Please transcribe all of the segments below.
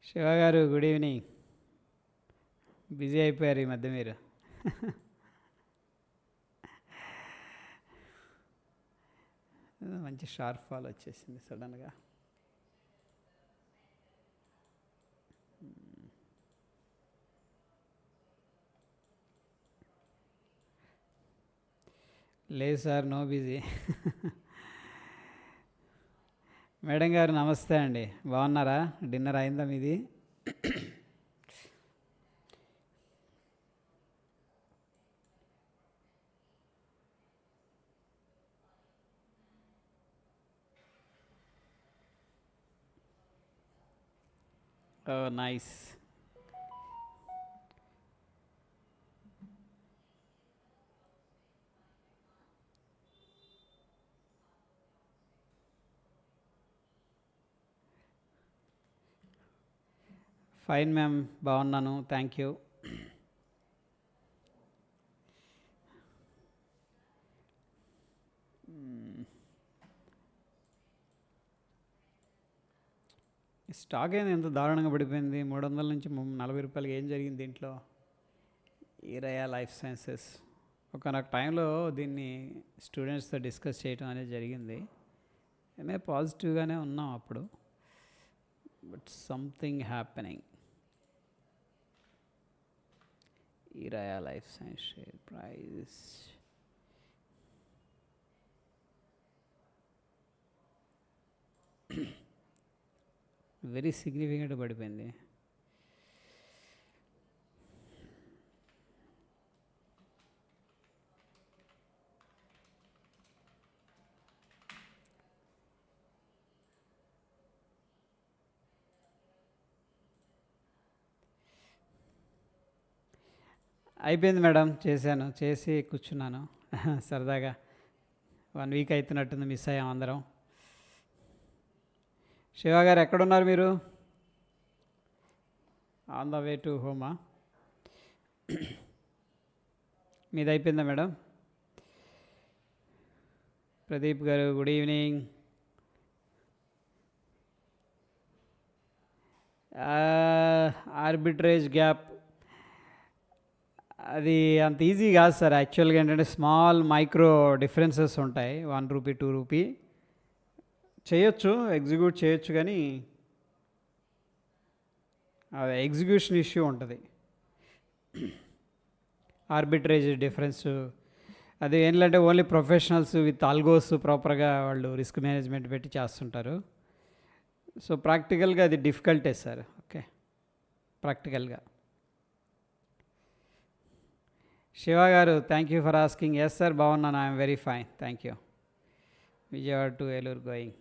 శివ గారు good evening. Busy అయిపోయారు ఈ మధ్య మీరు. మంచి షార్ప్ ఫాల్ వచ్చేసింది సడన్గా. లేదు సార్, నో బిజీ. మేడం గారు నమస్తే అండి, బాగున్నారా? డిన్నర్ అయిందా మీది? ఓ నైస్. ఫైన్ మ్యామ్, బాగున్నాను, థ్యాంక్ యూ. స్టాక్ ఏంది ఎంత దారుణంగా పడిపోయింది? 300 నుంచి 40 రూపాయలకి. ఏం జరిగింది దీంట్లో? ఈరయా లైఫ్ సైన్సెస్ ఒకనొక టైంలో దీన్ని స్టూడెంట్స్తో డిస్కస్ చేయడం అనేది జరిగింది. మేము పాజిటివ్గానే ఉన్నాం అప్పుడు, బట్ సంథింగ్ హ్యాపెనింగ్. ఈరయా life science share price very significant పడిపోయింది. అయిపోయింది మేడం, చేశాను, చేసి కూర్చున్నాను. సరదాగా 1 వీక్ అవుతున్నట్టుంది, మిస్ అయ్యాం అందరం. శివ గారు ఎక్కడున్నారు మీరు? ఆన్ ద వే టు హోమా? మీది అయిపోయిందా మేడం? ప్రదీప్ గారు గుడ్ ఈవినింగ్. ఆర్బిట్రేజ్ గ్యాప్ అది అంత ఈజీ కాదు సార్. యాక్చువల్గా ఏంటంటే స్మాల్ మైక్రో డిఫరెన్సెస్ ఉంటాయి. 1 రూపీ 2 రూపీ చేయొచ్చు, ఎగ్జిక్యూట్ చేయొచ్చు, కానీ అది ఎగ్జిక్యూషన్ ఇష్యూ ఉంటుంది. ఆర్బిట్రేజ్ డిఫరెన్స్ అది ఏంటంటే ఓన్లీ ప్రొఫెషనల్స్ విత్ ఆల్గోస్ ప్రాపర్గా వాళ్ళు రిస్క్ మేనేజ్మెంట్ పెట్టి చేస్తుంటారు. సో ప్రాక్టికల్గా అది డిఫికల్టే సార్. ఓకే, ప్రాక్టికల్గా. శివ గారు thank you for asking. Yes sir, బాగున్నాను, I'm very fine, thank you. Vijayawada to Eluru going.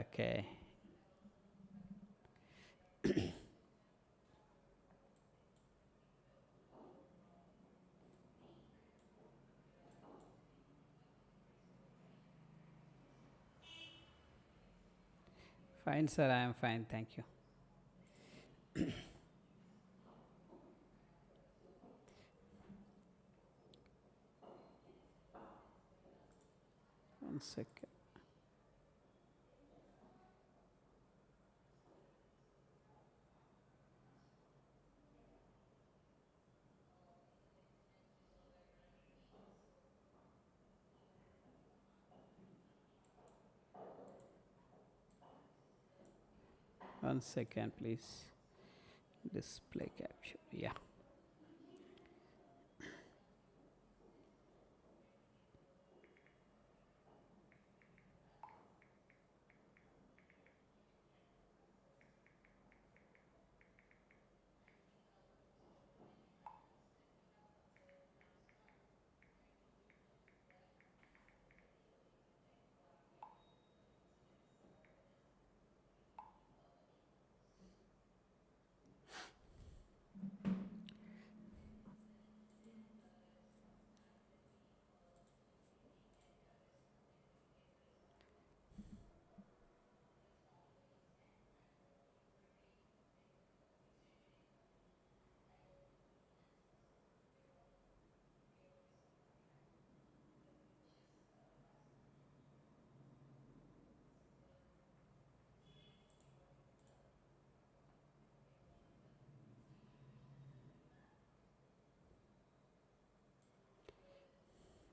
Okay. Fine sir, I'm fine, thank you. One second. One second, please. Display capture. Yeah.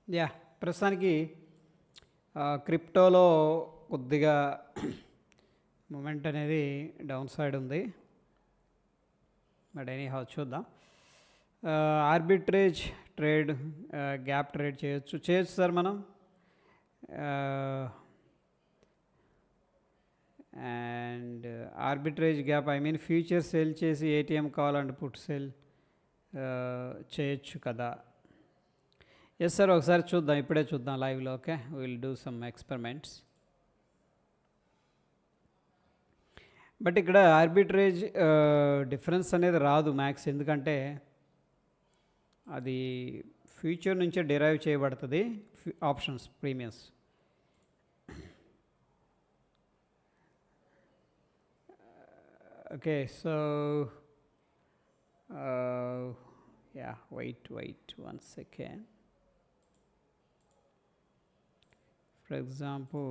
Yeah, ప్రస్తుతానికి క్రిప్టోలో కొద్దిగా moment అనేది downside ఉంది. But anyhow చూద్దాం. Arbitrage trade, gap trade చేయొచ్చు sir మనం. And arbitrage gap, I mean future sell చేసి ATM call and put sell చేయొచ్చు కదా. ఎస్ సార్, ఒకసారి చూద్దాం, ఇప్పుడే చూద్దాం లైవ్లో. Okay, will do some experiments. But ఇక్కడ ఆర్బిట్రేజ్ డిఫరెన్స్ అనేది రాదు మ్యాక్స్, ఎందుకంటే అది ఫ్యూచర్ నుంచే డిరైవ్ చేయబడుతుంది options premiums. Okay, so yeah, wait 1 second. For example,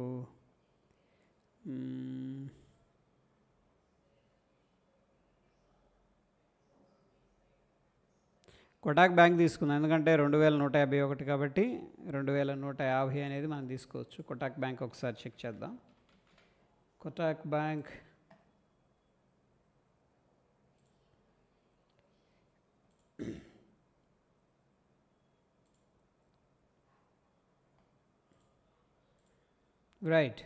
Kotak bank తీసుకుందాం, ఎందుకంటే 2151 కాబట్టి 2150 అనేది మనం తీసుకోవచ్చు. కొటాక్ బ్యాంక్ ఒకసారి చెక్ చేద్దాం. Kotak bank right.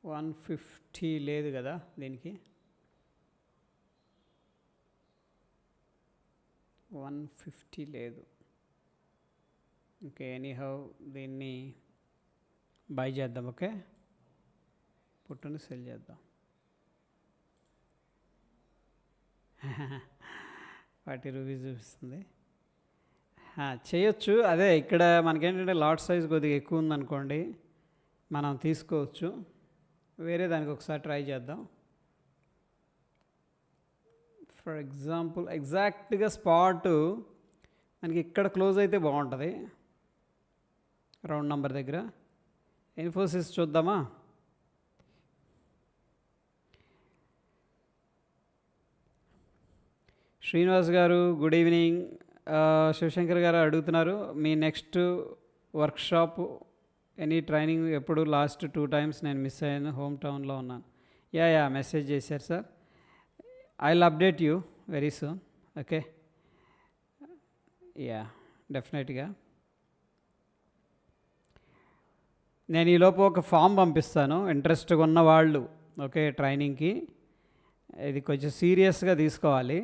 $150 లేదు కదా దీనికి. 150 లేదు. ఓకే, ఎనీహౌ దీన్ని బై చేద్దాం. ఓకే, పుట్టుని సెల్ చేద్దాం. 40 రూపీస్ చూపిస్తుంది. చేయొచ్చు. అదే ఇక్కడ మనకేంటంటే లాట్ సైజ్ కొద్దిగా ఎక్కువ ఉందనుకోండి, మనం తీసుకోవచ్చు. వేరే దానికి ఒకసారి ట్రై చేద్దాం. ఫర్ ఎగ్జాంపుల్ ఎగ్జాక్ట్గా స్పాట్ మనకి ఇక్కడ క్లోజ్ అయితే బాగుంటుంది, రౌండ్ నెంబర్ దగ్గర. ఇన్ఫోసిస్ చూద్దామా. శ్రీనివాస్ గారు గుడ్ ఈవినింగ్. శివశంకర్ గారు అడుగుతున్నారు, మీ నెక్స్ట్ వర్క్షాప్ ఎనీ ట్రైనింగ్ ఎప్పుడు? లాస్ట్ 2 times నేను మిస్ అయ్యాను, హోమ్ టౌన్లో ఉన్నాను. యా మెసేజ్ చేశారు sir. I will update you very soon. Okay, yeah డెఫినెట్గా. నేను ఈలోపు ఒక ఫామ్ పంపిస్తాను ఇంట్రెస్ట్గా ఉన్న వాళ్ళు. ఓకే, ట్రైనింగ్కి ఇది కొంచెం సీరియస్గా తీసుకోవాలి,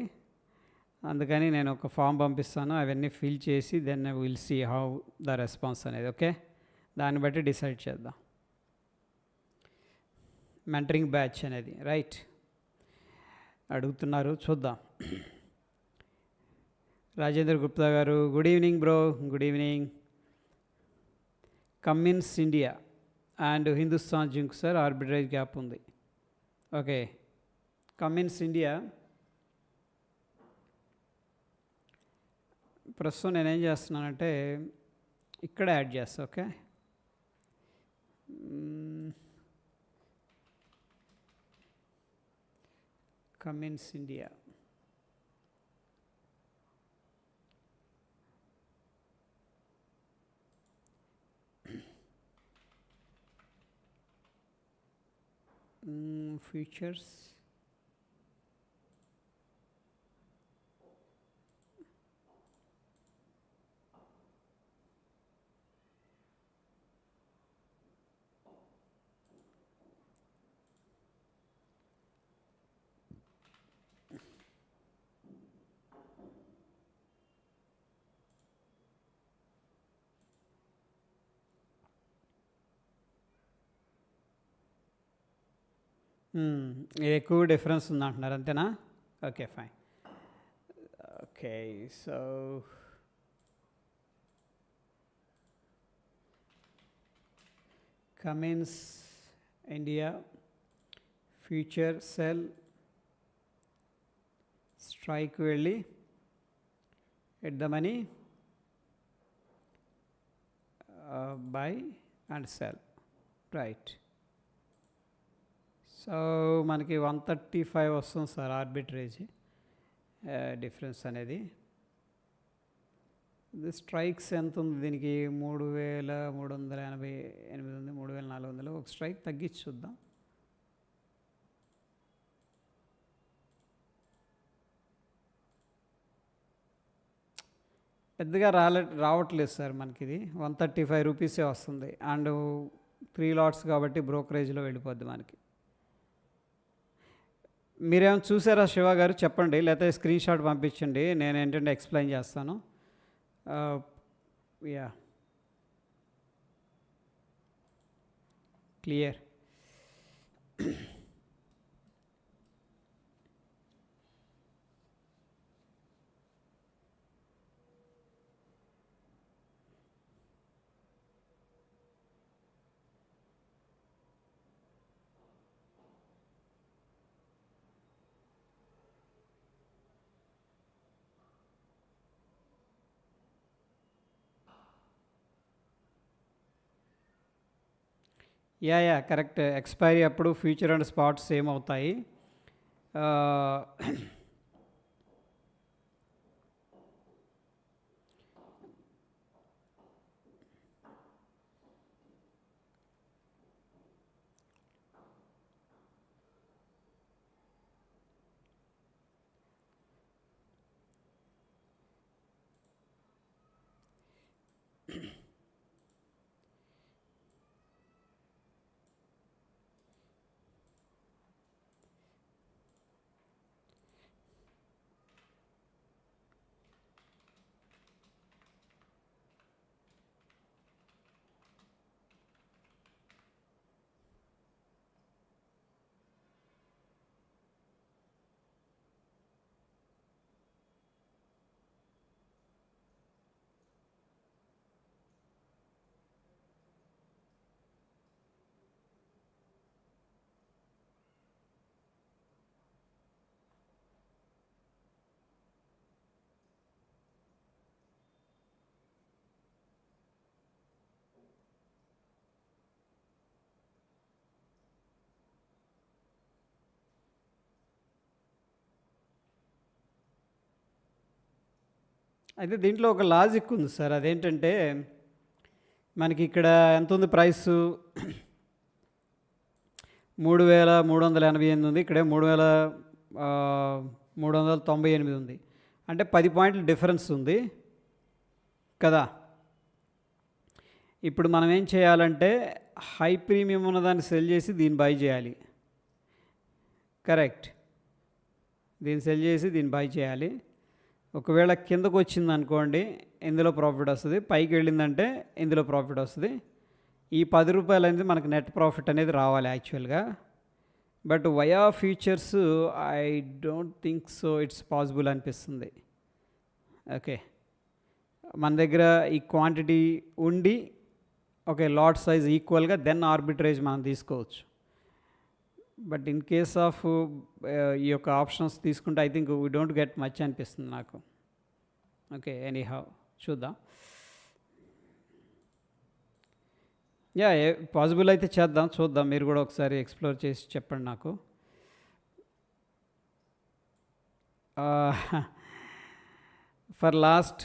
అందుకని నేను ఒక ఫామ్ పంపిస్తాను. అవన్నీ ఫిల్ చేసి then will see how the response అనేది. ఓకే, దాన్ని బట్టి డిసైడ్ చేద్దాం. మెంటరింగ్ బ్యాచ్ అనేది రైట్ అడుగుతున్నారు, చూద్దాం. రాజేంద్ర గుప్తా గారు good evening bro. Good evening. Cummins India and Hindustan zinc sir arbitrage gap ఉంది. ఓకే, కమిన్స్ ఇండియా ప్రస్తుతం నేనేం చేస్తున్నానంటే ఇక్కడ యాడ్ చేస్తా. Okay, Cummins India features. ఇది ఎక్కువ డిఫరెన్స్ ఉందంటున్నారు అంతేనా? Okay fine. Okay so Cummins India future sell strike వెళ్ళి at the money buy and sell right. So మనకి 135 వస్తుంది సార్ ఆర్బిట్రేజ్ డిఫరెన్స్ అనేది. ఇది స్ట్రైక్స్ ఎంత ఉంది దీనికి? 3388 ఉంది, 3400. ఒక స్ట్రైక్ తగ్గించి చూద్దాం. పెద్దగా రావట్లేదు సార్ మనకి. ఇది 135 రూపీసే వస్తుంది. అండ్ 3 లాట్స్ కాబట్టి బ్రోకరేజ్లో వెళ్ళిపోద్ది మనకి. మీరేమైనా చూసారా శివ గారు? చెప్పండి, లేకపోతే స్క్రీన్ షాట్ పంపించండి, నేను ఏంటంటే ఎక్స్ప్లెయిన్ చేస్తాను. Yeah clear. Yeah correct. Expiry అప్పుడు ఫ్యూచర్ అండ్ స్పాట్ సేమ్ అవుతాయి. అయితే దీంట్లో ఒక లాజిక్ ఉంది సార్. అదేంటంటే మనకి ఇక్కడ ఎంత ఉంది ప్రైసు? 3388 ఉంది. ఇక్కడే 3398 ఉంది. అంటే 10 పాయింట్ల డిఫరెన్స్ ఉంది కదా. ఇప్పుడు మనం ఏం చేయాలంటే హై ప్రీమియం ఉన్నదాన్ని సెల్ చేసి దీన్ని బై చేయాలి. కరెక్ట్, దీన్ని సెల్ చేసి దీన్ని బై చేయాలి. ఒకవేళ కిందకు వచ్చింది అనుకోండి, ఇందులో ప్రాఫిట్ వస్తుంది. పైకి వెళ్ళిందంటే ఇందులో ప్రాఫిట్ వస్తుంది. ఈ 10 రూపాయలు అనేది మనకు నెట్ ప్రాఫిట్ అనేది రావాలి యాక్చువల్గా. But via futures I don't think so it's possible అనిపిస్తుంది. ఓకే, మన దగ్గర ఈ క్వాంటిటీ ఉండి ఓకే లాట్ సైజ్ ఈక్వల్గా దెన్ ఆర్బిట్రేజ్ మనం తీసుకోవచ్చు. బట్ ఇన్ కేస్ ఆఫ్ ఈ యొక్క ఆప్షన్స్ తీసుకుంటే I think we don't get much అనిపిస్తుంది నాకు. ఓకే, ఎనీ హౌ చూద్దాం. యా పాసిబుల్ అయితే చేద్దాం, చూద్దాం. మీరు కూడా ఒకసారి ఎక్స్ప్లోర్ చేసి చెప్పండి నాకు. For last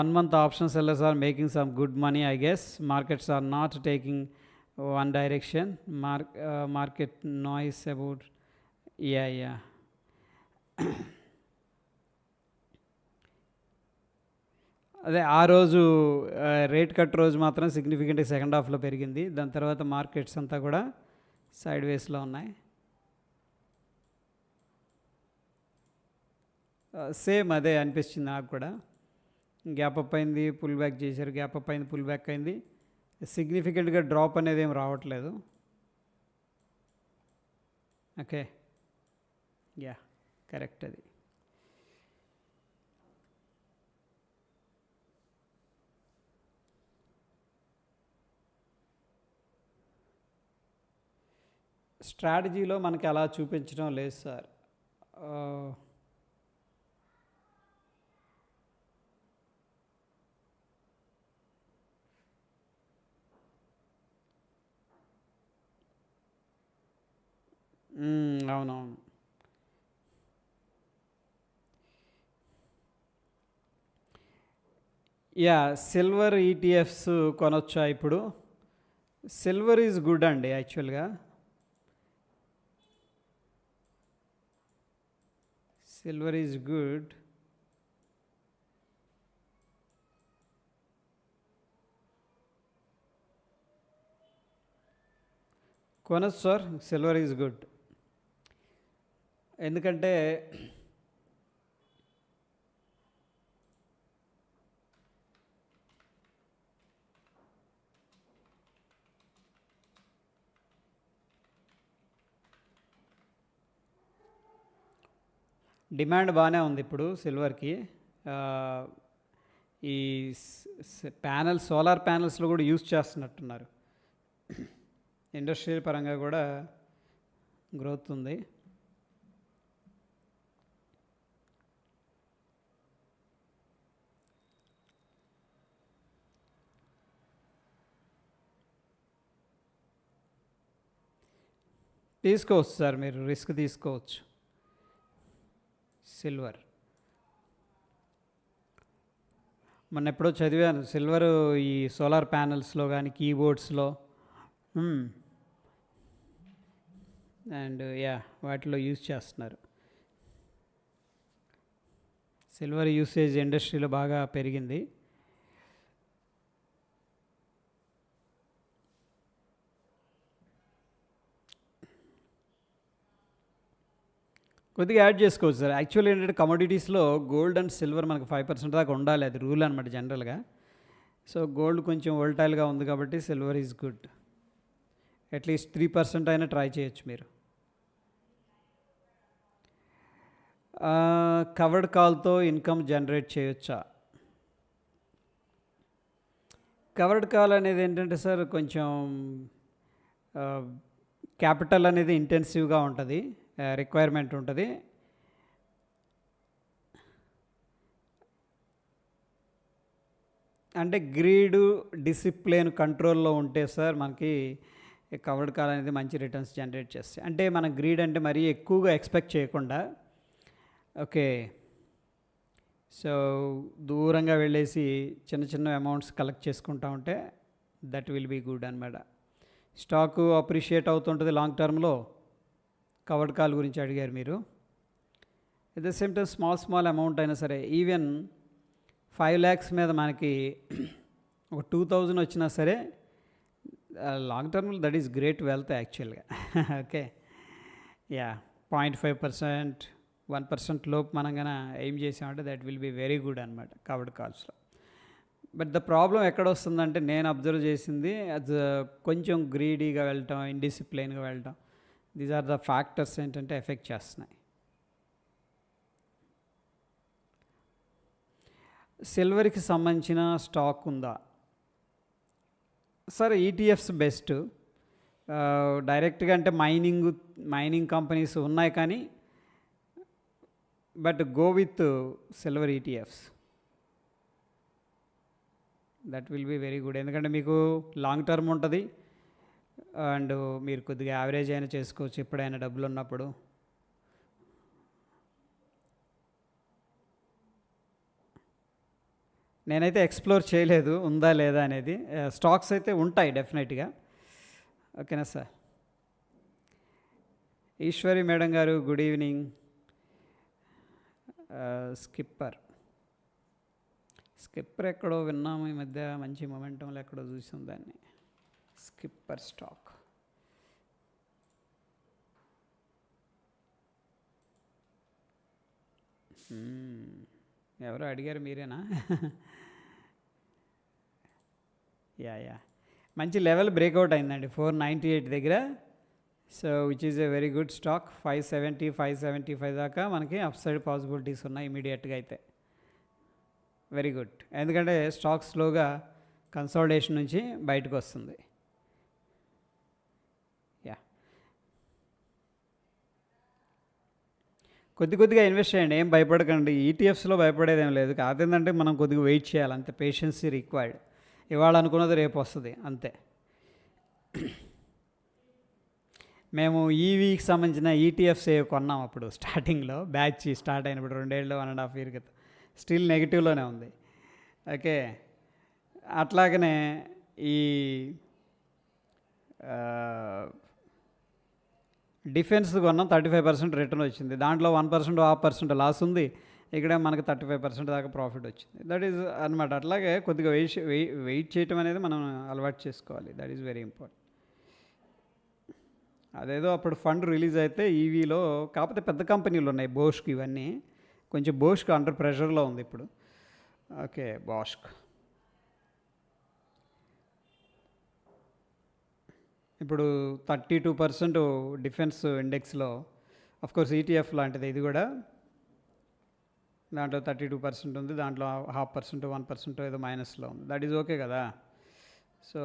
1 month option sellers are making some good money, I guess. Markets are not taking one direction. Market noise about yeah అదే ఆ రోజు రేట్ కట్ రోజు మాత్రం సిగ్నిఫికెంట్గా సెకండ్ హాఫ్లో పెరిగింది. దాని తర్వాత మార్కెట్స్ అంతా కూడా సైడ్ వేస్లో ఉన్నాయి. సేమ్ అదే అనిపించింది నాకు కూడా. గ్యాప్ అప్ అయింది, పుల్ బ్యాక్ చేశారు, గ్యాప్ అప్ అయింది, పుల్ బ్యాక్ అయింది. సిగ్నిఫికెంట్గా డ్రాప్ అనేది ఏం రావట్లేదు. Okay, yeah, correct. అది స్ట్రాటజీలో మనకి అలా చూపించడం లేదు సార్. ఆ, అవునవును. యా, సిల్వర్ ఈటీఎఫ్స్ కొనొచ్చా ఇప్పుడు? సిల్వర్ ఈజ్ గుడ్ అండి యాక్చువల్గా. Silver is good. కొనొచ్చు సార్, సిల్వర్ ఈజ్ గుడ్. ఎందుకంటే డిమాండ్ బాగానే ఉంది ఇప్పుడు సిల్వర్కి. ఆ, ఈ ప్యానల్స్, సోలార్ ప్యానల్స్లో కూడా యూజ్ చేస్తున్నట్టున్నారు. ఇండస్ట్రియల్ పరంగా కూడా గ్రోత్ ఉంది. తీసుకోవచ్చు సార్, మీరు రిస్క్ తీసుకోవచ్చు. సిల్వర్ మొన్న ఎప్పుడో చదివాను, సిల్వర్ ఈ సోలార్ ప్యానల్స్లో కానీ కీబోర్డ్స్లో అండ్ యా వాటిలో యూజ్ చేస్తున్నారు. సిల్వర్ యూసేజ్ ఇండస్ట్రీలో బాగా పెరిగింది. కొద్దిగా యాడ్ చేసుకోవచ్చు సార్. యాక్చువల్లీ ఏంటంటే కమోడిటీస్లో గోల్డ్ అండ్ సిల్వర్ మనకు 5% దాకా ఉండాలి, అది రూల్ అనమాట జనరల్గా. సో గోల్డ్ కొంచెం వోల్టైల్గా ఉంది కాబట్టి సిల్వర్ ఈజ్ గుడ్. అట్లీస్ట్ 3% అయినా ట్రై చేయొచ్చు మీరు. కవర్డ్ కాల్తో ఇన్కమ్ జనరేట్ చేయొచ్చా? కవర్డ్ కాల్ అనేది ఏంటంటే సార్ కొంచెం క్యాపిటల్ అనేది ఇంటెన్సివ్గా ఉంటుంది, రిక్వైర్మెంట్ ఉంటుంది. అంటే గ్రీడు, డిసిప్లిన్ కంట్రోల్లో ఉంటే సార్ మనకి కవర్డ్ కాల్ అనేది మంచి రిటర్న్స్ జనరేట్ చేస్తాయి. అంటే మన గ్రీడ్ అంటే మరీ ఎక్కువగా ఎక్స్పెక్ట్ చేయకుండా, ఓకే, సో దూరంగా వెళ్ళేసి చిన్న చిన్న అమౌంట్స్ కలెక్ట్ చేసుకుంటా ఉంటే దట్ విల్ బీ గుడ్ అనమాట. స్టాకు అప్రిషియేట్ అవుతుంటుంది లాంగ్ టర్మ్లో. కవర్డ్ కాల్ గురించి అడిగారు మీరు. At the same time small amount అయినా సరే, ఈవెన్ 5 lakhs మీద మనకి ఒక 2000 వచ్చినా సరే లాంగ్ టర్మ్లో దట్ ఈస్ గ్రేట్ వెల్త్ యాక్చువల్గా. ఓకే, యా, 0.5%, 1% లోపు మనం కన్నా ఏం చేసామంటే that will be very good అనమాట కవర్డ్ కాల్స్లో. బట్ ద ప్రాబ్లం ఎక్కడ వస్తుందంటే నేను అబ్జర్వ్ చేసింది, అది కొంచెం గ్రీడీగా వెళ్ళటం, ఇండిసిప్లైన్గా వెళ్ళటం, దీస్ ఆర్ ద ఫ్యాక్టర్స్ ఏంటంటే ఎఫెక్ట్ చేస్తున్నాయి. సిల్వర్కి సంబంధించిన స్టాక్ ఉందా సార్? ETFs best. డైరెక్ట్గా అంటే మైనింగ్ కంపెనీస్ ఉన్నాయి కానీ, but go with silver ETFs, that will be very good. ఎందుకంటే మీకు లాంగ్ టర్మ్ ఉంటుంది అండ్ మీరు కొద్దిగా యావరేజ్ అయినా చేసుకోవచ్చు ఎప్పుడైనా డబ్బులు ఉన్నప్పుడు. నేనైతే ఎక్స్ప్లోర్ చేయలేదు ఉందా లేదా అనేది. స్టాక్స్ అయితే ఉంటాయి డెఫినెట్గా. ఓకేనా సార్? ఈశ్వరి మేడం గారు గుడ్ ఈవినింగ్. స్కిప్పర్ ఎక్కడో విన్నాము ఈ మధ్య, మంచి మొమెంటంలో ఎక్కడో చూసాం దాన్ని. స్కిప్పర్ స్టాక్ ఎవరో అడిగారు, మీరేనా? యా, మంచి లెవెల్ బ్రేక్అవుట్ అయిందండి 498 దగ్గర. So which is a very good stock. 570, 575 దాకా మనకి అప్ సైడ్ పాసిబిలిటీస్ ఉన్నాయి ఇమీడియట్గా అయితే. వెరీ గుడ్, ఎందుకంటే స్టాక్ స్లోగా కన్సాలిడేషన్ నుంచి బయటకు వస్తుంది. యా, కొద్దిగా ఇన్వెస్ట్ చేయండి, ఏం భయపడకండి. ఈటీఎఫ్స్లో భయపడేది ఏం లేదు. కాదేంటంటే మనం కొద్దిగా వెయిట్ చేయాలి అంతే, పేషెన్సీ రిక్వైర్డ్. ఇవాళ అనుకున్నది రేపు వస్తుంది అంతే. మేము ఈవీకి సంబంధించిన ఈటీఎఫ్స్ కొన్నాం అప్పుడు స్టార్టింగ్లో, బ్యాచ్ స్టార్ట్ అయినప్పుడు 2 ఏళ్ళు 1.5 ఇయర్ క్రితం. స్టిల్ నెగిటివ్లోనే ఉంది. ఓకే, అట్లాగనే ఈ డిఫెన్స్ కొన్నాం, 35% రిటర్న్ వచ్చింది. దాంట్లో 1% 1/2% లాస్ ఉంది. ఇక్కడ మనకి 35% దాకా ప్రాఫిట్ వచ్చింది. దట్ ఈజ్ అనమాట. అట్లాగే కొద్దిగా వెయిట్ చేయటం అనేది మనం అలవాటు చేసుకోవాలి. That is very important. అదేదో అప్పుడు ఫండ్ రిలీజ్ అయితే ఈవీలో, కాకపోతే పెద్ద కంపెనీలు ఉన్నాయి, బోష్క్ ఇవన్నీ. కొంచెం బోష్క్ అండర్ ప్రెషర్లో ఉంది ఇప్పుడు. ఓకే, బాష్క్ ఇప్పుడు 32% డిఫెన్స్ ఇండెక్స్లో. అఫ్కోర్స్ ఈటీఎఫ్ లాంటిది ఇది కూడా. దాంట్లో 32% ఉంది, దాంట్లో 0.5% 1% ఏదో మైనస్లో ఉంది. దట్ ఈజ్ ఓకే కదా. సో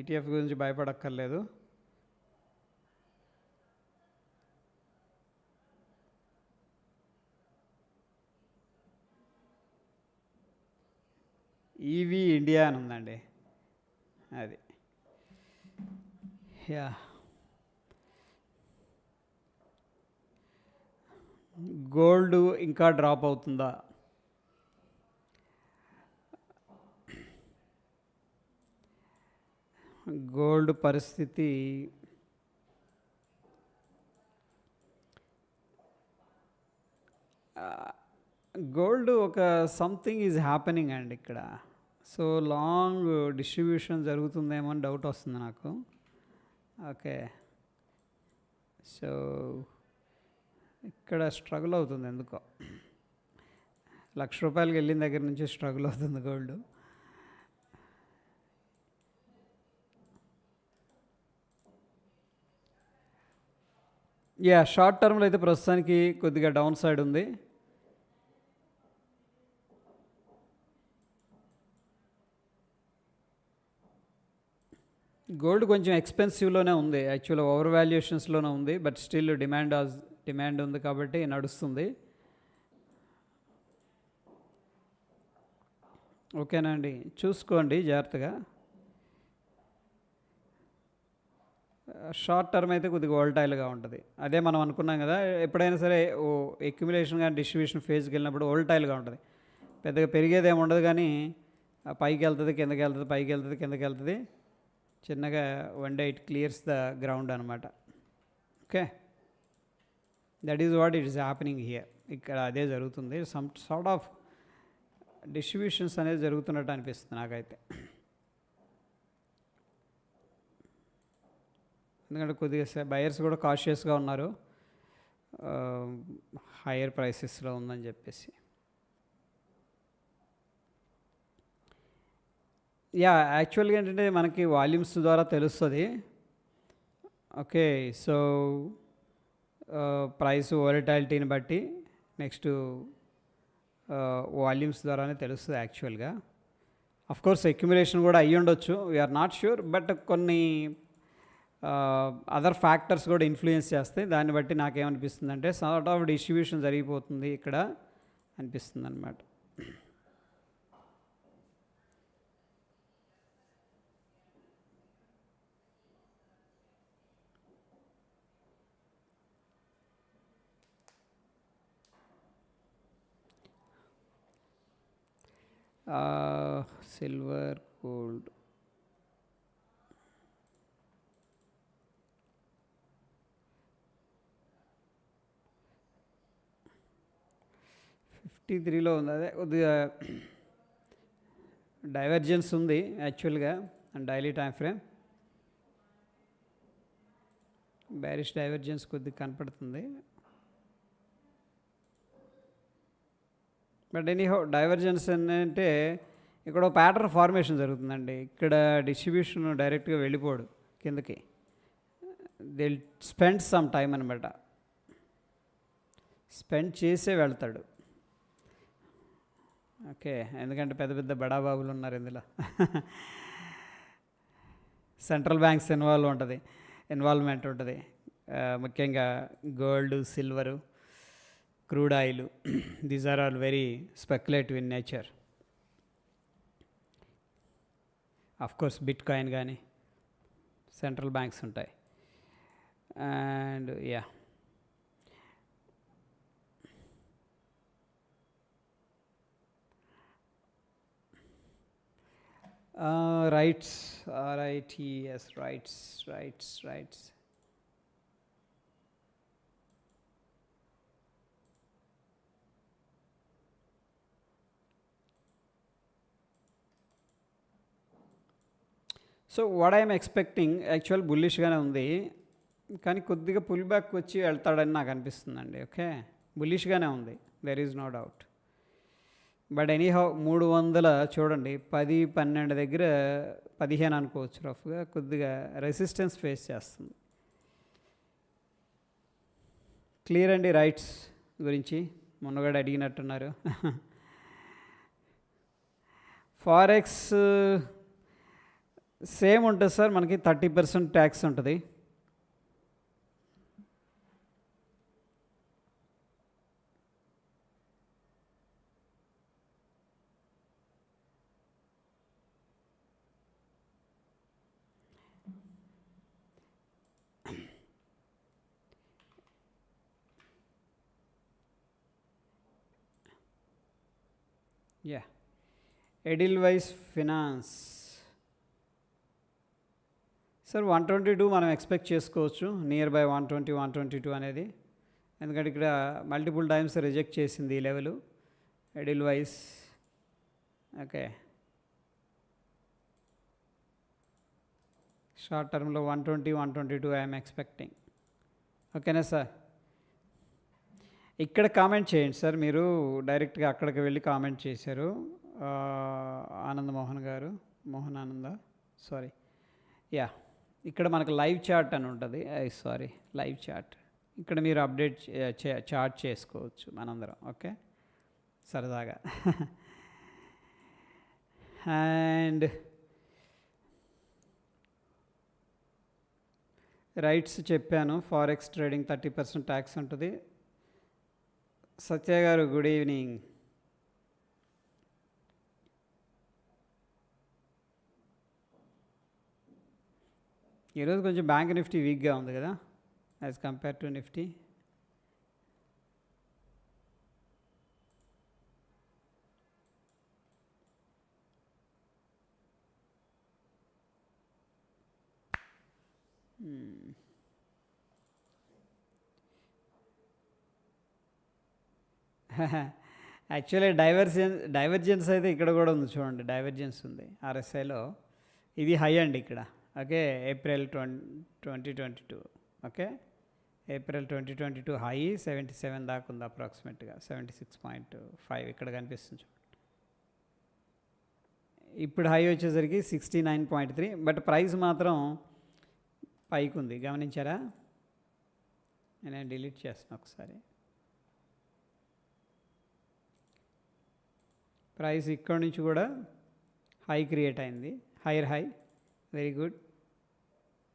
ఈటీఎఫ్ గురించి భయపడక్కర్లేదు. ఈవీ ఇండియా అని ఉందండి అది. యా, గోల్డ్ ఇంకా డ్రాప్ అవుతుందా? గోల్డ్ పరిస్థితి గోల్డ్ ఒక సంథింగ్ ఈజ్ హ్యాపెనింగ్ అండి ఇక్కడ. సో లాంగ్ డిస్ట్రిబ్యూషన్ జరుగుతుందేమో అని డౌట్ వస్తుంది నాకు. ఓకే, సో ఇక్కడ స్ట్రగుల్ అవుతుంది ఎందుకో. ₹1,00,000 వెళ్ళిన దగ్గర నుంచి స్ట్రగుల్ అవుతుంది గోల్డ్. యా, షార్ట్ టర్మ్లో అయితే ప్రస్తుతానికి కొద్దిగా డౌన్ సైడ్ ఉంది. గోల్డ్ కొంచెం ఎక్స్పెన్సివ్లోనే ఉంది, యాక్చువల్గా ఓవర్ వాల్యుయేషన్స్లోనే ఉంది. బట్ స్టిల్ డిమాండ్ ఉంది కాబట్టి నడుస్తుంది. ఓకేనా అండి, చూసుకోండి జాగ్రత్తగా. షార్ట్ టర్మ్ అయితే కొద్దిగా వోల్టైల్గా ఉంటుంది. అదే మనం అనుకున్నాం కదా, ఎప్పుడైనా సరే ఎక్యుములేషన్ కానీ డిస్ట్రిబ్యూషన్ ఫేజ్కి వెళ్ళినప్పుడు వోల్టైల్గా ఉంటుంది. పెద్దగా పెరిగేది ఏమి ఉండదు, కానీ పైకి వెళ్తుంది, కిందకి వెళ్తుంది, పైకి వెళ్తుంది, కిందకి వెళ్తుంది. చిన్నగా one day it clears the ground అనమాట. Okay, that is what it is happening here. ఇక్కడ అదే జరుగుతుంది. సమ్ సార్ట్ ఆఫ్ డిస్ట్రిబ్యూషన్స్ అనేది జరుగుతున్నట్టు అనిపిస్తుంది నాకైతే. ఎందుకంటే కొద్దిగా బయర్స్ కూడా కాషియస్గా ఉన్నారు, హయ్యర్ ప్రైసెస్లో ఉందని చెప్పేసి. యా, యాక్చువల్గా ఏంటంటే మనకి వాల్యూమ్స్ ద్వారా తెలుస్తుంది. ఓకే, సో ప్రైస్ వోలటాలిటీని బట్టి నెక్స్ట్ వాల్యూమ్స్ ద్వారానే తెలుస్తుంది యాక్చువల్గా. అఫ్కోర్స్ అక్యుములేషన్ కూడా అయ్యి ఉండొచ్చు, వీఆర్ నాట్ ష్యూర్. బట్ కొన్ని అదర్ ఫ్యాక్టర్స్ కూడా ఇన్ఫ్లుయెన్స్ చేస్తాయి. దాన్ని బట్టి నాకేమనిపిస్తుంది అంటే సార్ట్ ఆఫ్ డిస్ట్రిబ్యూషన్ జరిగిపోతుంది ఇక్కడ అనిపిస్తుంది అనమాట. సిల్వర్, గోల్డ్, $53లో ఉంది. అదే కొద్దిగా డైవర్జెన్స్ ఉంది యాక్చువల్గా daily time frame. Bearish divergence కొద్దిగా కనపడుతుంది. బట్ ఎనీహౌ డైవర్జెన్స్ ఏంటంటే ఇక్కడ ప్యాటర్న్ ఫార్మేషన్ జరుగుతుందండి. ఇక్కడ డిస్ట్రిబ్యూషన్ డైరెక్ట్గా వెళ్ళిపోడు కిందకి. దిల్ స్పెండ్ సమ్ టైం అనమాట. స్పెండ్ చేసే వెళ్తాడు. ఓకే, ఎందుకంటే పెద్ద పెద్ద బడాబాబులు ఉన్నారు ఇందులో. సెంట్రల్ బ్యాంక్స్ ఇన్వాల్వ్మెంట్ ఉంటుంది. ముఖ్యంగా gold, silver, crude oil, these are all very speculative in nature. Of course bitcoin కానీ సెంట్రల్ బ్యాంక్స్ ఉంటాయి. And yeah, RITES, RITS, RITES. So what I'm expecting, actual బుల్లిష్గానే ఉంది, కానీ కొద్దిగా పుల్ బ్యాక్ వచ్చి వెళ్తాడని నాకు అనిపిస్తుందండి. ఓకే, బుల్లిష్గానే ఉంది, there is no doubt. But anyhow 300 చూడండి, 10, 12 దగ్గర 15 అనుకోవచ్చు రఫ్గా, కొద్దిగా రెసిస్టెన్స్ ఫేస్ చేస్తుంది. క్లియర్ అండి రైట్స్ గురించి, మొన్నగాడు అడిగినట్టున్నారు. ఫారెక్స్ సేమ్ ఉంటుంది సార్, మనకి 30% ట్యాక్స్ ఉంటుంది. యా, ఎడిల్వైస్ ఫినాన్స్ సార్ 122 మనం ఎక్స్పెక్ట్ చేసుకోవచ్చు, నియర్ బై 120, 122 అనేది, ఎందుకంటే ఇక్కడ మల్టిపుల్ టైమ్స్ రిజెక్ట్ చేసింది ఈ లెవెల్ ఎడిల్వైస్. ఓకే, షార్ట్ టర్మ్లో 120, 122 ఐఎమ్ ఎక్స్పెక్టింగ్. ఓకేనా సార్? ఇక్కడ కామెంట్ చేయండి సార్, మీరు డైరెక్ట్గా అక్కడికి వెళ్ళి కామెంట్ చేశారు. ఆనంద్ మోహన్ గారు, మోహన్ ఆనంద, సారీ. యా, ఇక్కడ మనకు లైవ్ చాట్ అని ఉంటుంది, సారీ లైవ్ చాట్, ఇక్కడ మీరు అప్డేట్ చాట్ చేసుకోవచ్చు మనందరం. ఓకే, సరదాగా. అండ్ రైట్స్ చెప్పాను, ఫారెక్స్ ట్రేడింగ్ 30% ట్యాక్స్ ఉంటుంది. సత్య గారు గుడ్ ఈవినింగ్. ఈరోజు కొంచెం బ్యాంక్ నిఫ్టీ వీక్గా ఉంది కదా as compare to Nifty. Actually divergence అయితే ఇక్కడ కూడా ఉంది చూడండి, డైవర్జెన్స్ ఉంది RSIలో. ఇది హై అండి ఇక్కడ. Okay, April 2022. Okay, April 2022 high 77 దాకా ఉంది, అప్రాక్సిమేట్గా 76.5 ఇక్కడ కనిపిస్తుంది చూడండి. ఇప్పుడు హై వచ్చేసరికి 69.3, బట్ ప్రైస్ మాత్రం పైకి ఉంది, గమనించారా? నేను డిలీట్ చేస్తాను ఒకసారి. ప్రైస్ ఇక్కడ నుంచి కూడా హై క్రియేట్ అయింది, hire high, very good.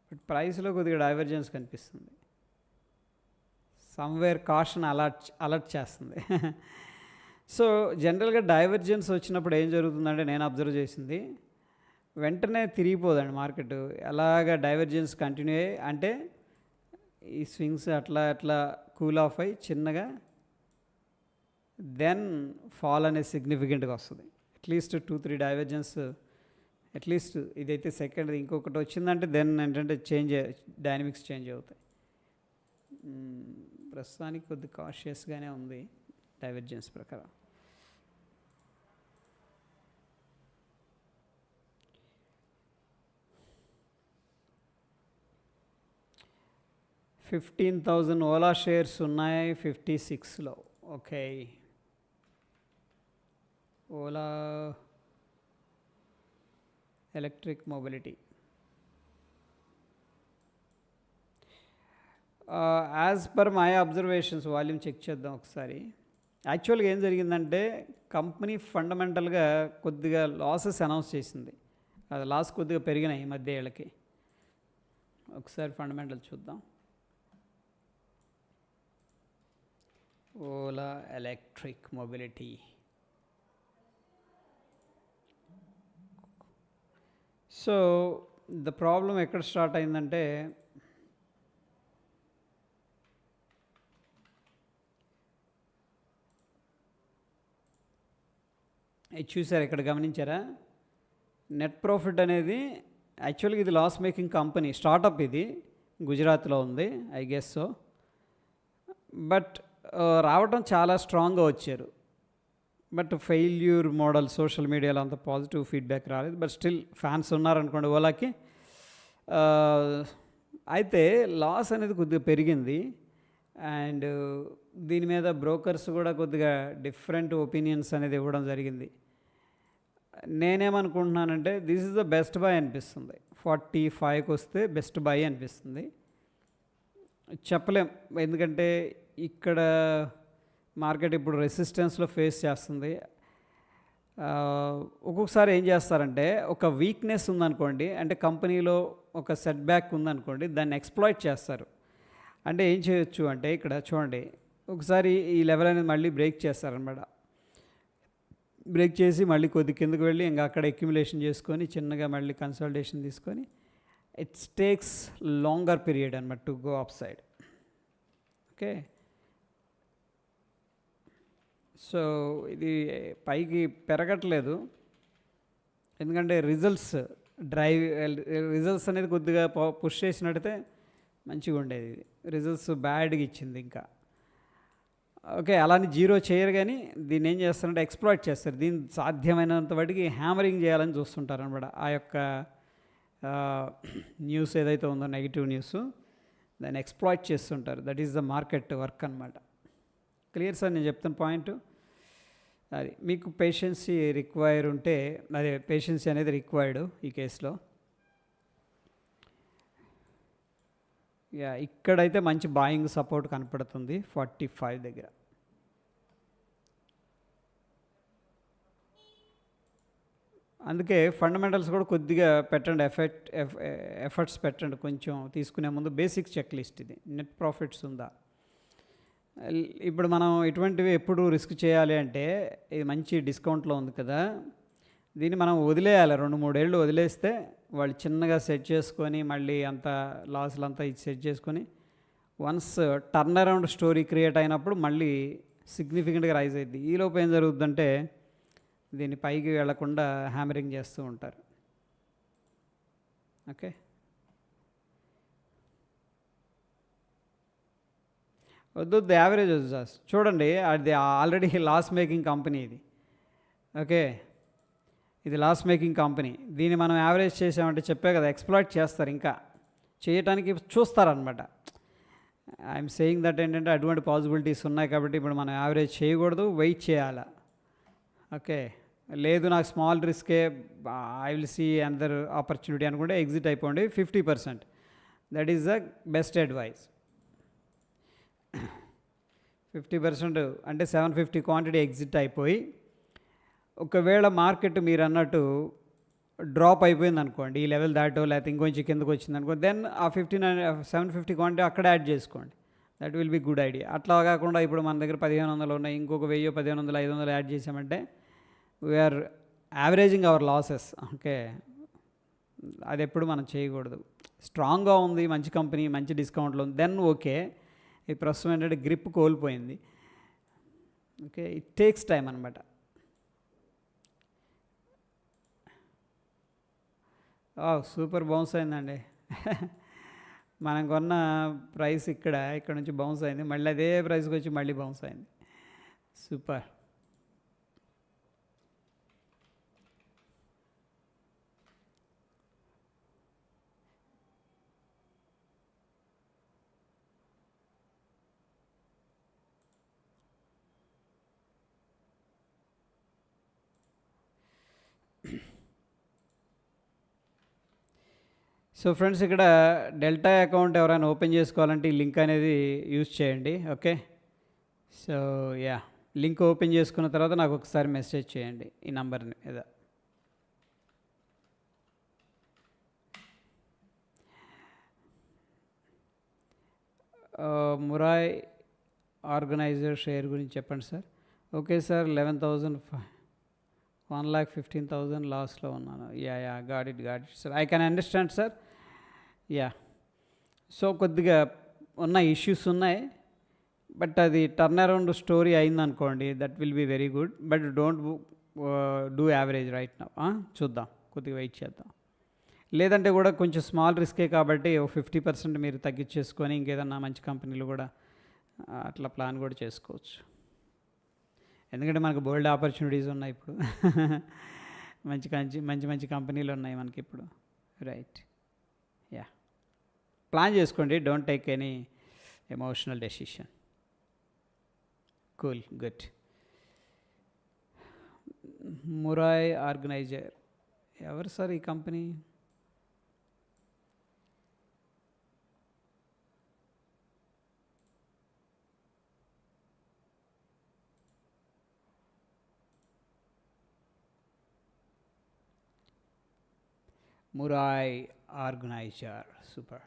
But ప్రైస్లో కొద్దిగా డైవర్జెన్స్ కనిపిస్తుంది, సమ్వేర్ కాషన్ అలర్ట్ చేస్తుంది. సో జనరల్గా డైవర్జెన్స్ వచ్చినప్పుడు ఏం జరుగుతుందంటే, నేను అబ్జర్వ్ చేసింది, వెంటనే తిరిగిపోదండి మార్కెట్. అలాగా డైవర్జెన్స్ కంటిన్యూ అయ్యి, అంటే ఈ స్వింగ్స్ అట్లా అట్లా కూల్ ఆఫ్ అయ్యి చిన్నగా దెన్ ఫాల్ అనేది సిగ్నిఫికెంట్గా వస్తుంది. అట్లీస్ట్ 2-3 డైవర్జెన్స్, అట్లీస్ట్ ఇదైతే సెకండ్, ఇంకొకటి వచ్చిందంటే దెన్ ఏంటంటే డైనమిక్స్ చేంజ్ అవుతాయి. ప్రస్తుతానికి కొద్ది కాషియస్గానే ఉంది డైవర్జెన్స్ ప్రకారం. $15,000 ఓలా షేర్స్ ఉన్నాయి 56లో. Okay, Ola electric mobility. As per my observations volume check చేద్దాం ఒకసారి. యాక్చువల్గా ఏం జరిగిందంటే కంపెనీ ఫండమెంటల్గా కొద్దిగా లాసెస్ అనౌన్స్ చేసింది. అది లాస్ కొద్దిగా పెరిగినాయి ఈ మధ్య ఏళ్ళకి. ఒకసారి ఫండమెంటల్ చూద్దాం. Ola electric mobility. So the problem ఎక్కడ స్టార్ట్ అయిందంటే ఇది చూసారు, ఇక్కడ గమనించారా? నెట్ ప్రాఫిట్ అనేది యాక్చువల్గా ఇది లాస్ మేకింగ్ కంపెనీ, స్టార్టప్, ఇది గుజరాత్లో ఉంది ఐ గెస్ సో. బట్ రావటం చాలా స్ట్రాంగ్గా వచ్చారు. బట్ ఫెయిల్యూర్ మోడల్ సోషల్ మీడియాలో అంత పాజిటివ్ ఫీడ్బ్యాక్ రాలేదు. బట్ స్టిల్ ఫ్యాన్స్ ఉన్నారనుకోండి ఓలాకి. అయితే లాస్ అనేది కొద్దిగా పెరిగింది. అండ్ దీని మీద బ్రోకర్స్ కూడా కొద్దిగా డిఫరెంట్ ఒపీనియన్స్ అనేది ఇవ్వడం జరిగింది. నేనేమనుకుంటున్నానంటే this is the best buy అనిపిస్తుంది. 45కి వస్తే బెస్ట్ బై అనిపిస్తుంది. చెప్పలేం, ఎందుకంటే ఇక్కడ మార్కెట్ ఇప్పుడు రెసిస్టెన్స్లో ఫేస్ చేస్తుంది. ఒక్కొక్కసారి ఏం చేస్తారంటే ఒక వీక్నెస్ ఉందనుకోండి, అంటే కంపెనీలో ఒక సెట్ బ్యాక్ ఉందనుకోండి, దాన్ని ఎక్స్ప్లాయిట్ చేస్తారు. అంటే ఏం చేయొచ్చు అంటే ఇక్కడ చూడండి, ఒకసారి ఈ లెవెల్ అనేది మళ్ళీ బ్రేక్ చేస్తారనమాట. బ్రేక్ చేసి మళ్ళీ కొద్ది కిందకు వెళ్ళి ఇంకా అక్కడ అక్యుములేషన్ చేసుకొని చిన్నగా మళ్ళీ కన్సల్టేషన్ తీసుకొని ఇట్స్ టేక్స్ లాంగర్ పీరియడ్ అనమాట to go up side. Okay, so ఇది పైకి పెరగట్లేదు ఎందుకంటే రిజల్ట్స్ అనేది కొద్దిగా పుష్ చేసినట్టయితే మంచిగా ఉండేది. ఇది రిజల్ట్స్ బ్యాడ్గా ఇచ్చింది ఇంకా. ఓకే, అలాని జీరో చేయరు, కానీ దీన్ని ఏం చేస్తారంటే ఎక్స్ప్లాయిట్ చేస్తారు. దీన్ని సాధ్యమైనంత వాటికి హ్యామరింగ్ చేయాలని చూస్తుంటారు అనమాట. ఆ యొక్క న్యూస్ ఏదైతే ఉందో నెగిటివ్ న్యూస్, దాన్ని ఎక్స్ప్లాయిట్ చేస్తుంటారు. That is the market work అనమాట. క్లియర్ సార్ నేను చెప్తున్న పాయింట్ అది. మీకు పేషెన్సీ రిక్వైర్ ఉంటే, అదే పేషెన్సీ అనేది రిక్వైర్డ్ ఈ కేసులో. ఇక్కడైతే మంచి బాయింగ్ సపోర్ట్ కనపడుతుంది 45 దగ్గర. అందుకే ఫండమెంటల్స్ కూడా కొద్దిగా పెట్టండి, ఎఫర్ట్స్ పెట్టండి కొంచెం. తీసుకునే ముందు బేసిక్ చెక్ లిస్ట్ ఇది. నెట్ ప్రాఫిట్స్ ఉందా? ఇప్పుడు మనం ఇటువంటివి ఎప్పుడు రిస్క్ చేయాలి అంటే, ఇది మంచి డిస్కౌంట్లో ఉంది కదా, దీన్ని మనం వదిలేయాలి. 2-3 ఏళ్ళు వదిలేస్తే వాళ్ళు చిన్నగా సెట్ చేసుకొని మళ్ళీ అంత లాస్లు అంతా ఇది సెట్ చేసుకొని once turn around story create అయినప్పుడు మళ్ళీ సిగ్నిఫికెంట్గా రైజ్ అయ్యింది. ఈలోపు ఏం జరుగుతుందంటే దీన్ని పైకి వెళ్లకుండా హ్యామరింగ్ చేస్తూ ఉంటారు. ఓకే, వద్దు యావరేజ్ వద్దు చూడండి. అది ఆల్రెడీ లాస్ మేకింగ్ కంపెనీ ఇది. ఓకే, ఇది లాస్ మేకింగ్ కంపెనీ. దీన్ని మనం యావరేజ్ చేసామంటే చెప్పే కదా, ఎక్స్ప్లాయిట్ చేస్తారు, ఇంకా చేయటానికి చూస్తారనమాట. ఐఎమ్ సేయింగ్ దట్ ఏంటంటే అటువంటి పాసిబిలిటీస్ ఉన్నాయి కాబట్టి ఇప్పుడు మనం యావరేజ్ చేయకూడదు, వెయిట్ చేయాలా. ఓకే, లేదు నాకు స్మాల్ రిస్కే, I will see another opportunity అనుకుంటే ఎగ్జిట్ అయిపోండి 50%. That is the best advice. 50% అంటే 750 క్వాంటిటీ ఎగ్జిట్ అయిపోయి, ఒకవేళ మార్కెట్ మీరు అన్నట్టు డ్రాప్ అయిపోయింది అనుకోండి, ఈ లెవెల్ దాటో లేకపోతే ఇంకొంచెం కిందకు వచ్చింది అనుకోండి, దెన్ ఆ 750 క్వాంటిటీ అక్కడ యాడ్ చేసుకోండి. That will be good idea. అట్లా కాకుండా ఇప్పుడు మన దగ్గర 1500 ఉన్నాయి, ఇంకొక 1000, 1500, 500 యాడ్ చేసామంటే we are averaging our losses. Okay, అది ఎప్పుడు మనం చేయకూడదు. స్ట్రాంగ్గా ఉంది, మంచి కంపెనీ, మంచి డిస్కౌంట్లో ఉంది, దెన్ ఓకే. ఈ ప్రస్తుతం ఏంటంటే గ్రిప్ కోల్పోయింది. ఓకే, ఇట్ టేక్స్ టైం అనమాట. సూపర్ బౌన్స్ అయిందండి. మనం కొన్న ప్రైస్ ఇక్కడ నుంచి బౌన్స్ అయింది, మళ్ళీ అదే ప్రైస్కి వచ్చి మళ్ళీ బౌన్స్ అయింది. సూపర్. సో ఫ్రెండ్స్, ఇక్కడ డెల్టా అకౌంట్ ఎవరైనా ఓపెన్ చేసుకోవాలంటే ఈ లింక్ అనేది యూజ్ చేయండి. Okay, so yeah, link open చేసుకున్న తర్వాత నాకు ఒకసారి మెసేజ్ చేయండి ఈ నంబర్ మీద. మురాయ్ ఆర్గనైజర్ షేర్ గురించి చెప్పండి సార్. ఓకే సార్, 11,000 1,15,000 లాస్లో ఉన్నాను. Yeah got it sir, I can understand sir. Yeah, so కొద్దిగా ఉన్న ఇష్యూస్ ఉన్నాయి, బట్ అది టర్న్ అరౌండ్ స్టోరీ అయిందనుకోండి, that will be very good. But don't do average right now. చూద్దాం, కొద్దిగా వెయిట్ చేద్దాం. లేదంటే కూడా కొంచెం స్మాల్ రిస్కే కాబట్టి 50% మీరు తగ్గించేసుకొని ఇంకేదన్నా మంచి కంపెనీలు కూడా అట్లా ప్లాన్ కూడా చేసుకోవచ్చు. ఎందుకంటే మనకు బోల్డ్ ఆపర్చునిటీస్ ఉన్నాయి ఇప్పుడు. మంచి మంచి మంచి కంపెనీలు ఉన్నాయి మనకి ఇప్పుడు. రైట్, యా, ప్లాన్ చేసుకోండి. Don't take any emotional decision. Cool, good. Murae organiser ఎవరు సార్ ఈ కంపెనీ? Murae organiser, super.